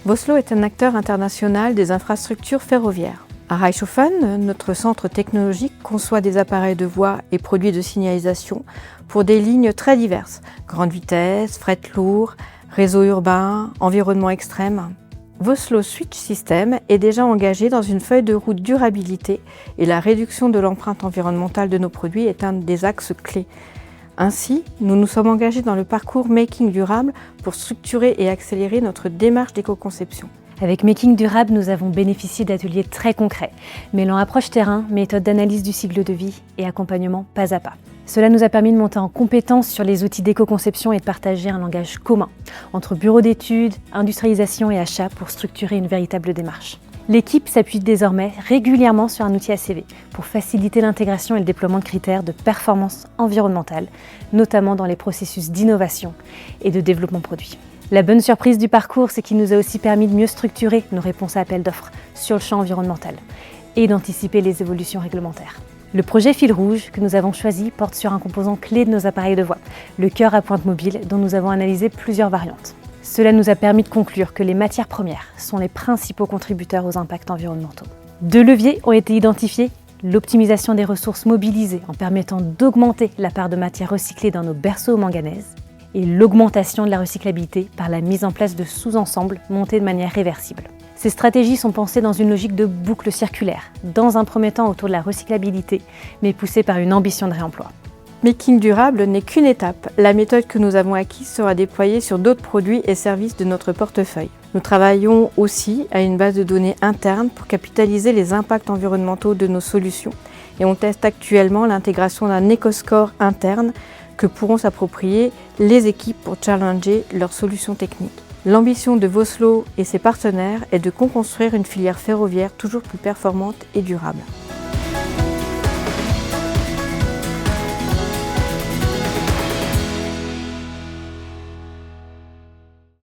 Vossloh est un acteur international des infrastructures ferroviaires. À Reichshoffen, notre centre technologique conçoit des appareils de voie et produits de signalisation pour des lignes très diverses, grande vitesse, fret lourd, réseau urbain, environnement extrême. Vossloh Switch System est déjà engagé dans une feuille de route durabilité et la réduction de l'empreinte environnementale de nos produits est un des axes clés. Ainsi, nous nous sommes engagés dans le parcours Making Durable pour structurer et accélérer notre démarche d'éco-conception. Avec Making Durable, nous avons bénéficié d'ateliers très concrets, mêlant approche terrain, méthode d'analyse du cycle de vie et accompagnement pas à pas. Cela nous a permis de monter en compétence sur les outils d'éco-conception et de partager un langage commun entre bureaux d'études, industrialisation et achat pour structurer une véritable démarche. L'équipe s'appuie désormais régulièrement sur un outil ACV pour faciliter l'intégration et le déploiement de critères de performance environnementale, notamment dans les processus d'innovation et de développement produit. La bonne surprise du parcours, c'est qu'il nous a aussi permis de mieux structurer nos réponses à appels d'offres sur le champ environnemental et d'anticiper les évolutions réglementaires. Le projet Fil Rouge que nous avons choisi porte sur un composant clé de nos appareils de voie, le cœur à pointe mobile dont nous avons analysé plusieurs variantes. Cela nous a permis de conclure que les matières premières sont les principaux contributeurs aux impacts environnementaux. 2 leviers ont été identifiés: l'optimisation des ressources mobilisées en permettant d'augmenter la part de matières recyclées dans nos berceaux manganèse et l'augmentation de la recyclabilité par la mise en place de sous-ensembles montés de manière réversible. Ces stratégies sont pensées dans une logique de boucle circulaire, dans un premier temps autour de la recyclabilité, mais poussées par une ambition de réemploi. Making Durable n'est qu'une étape. La méthode que nous avons acquise sera déployée sur d'autres produits et services de notre portefeuille. Nous travaillons aussi à une base de données interne pour capitaliser les impacts environnementaux de nos solutions et on teste actuellement l'intégration d'un éco-score interne que pourront s'approprier les équipes pour challenger leurs solutions techniques. L'ambition de Vossloh et ses partenaires est de co-construire une filière ferroviaire toujours plus performante et durable.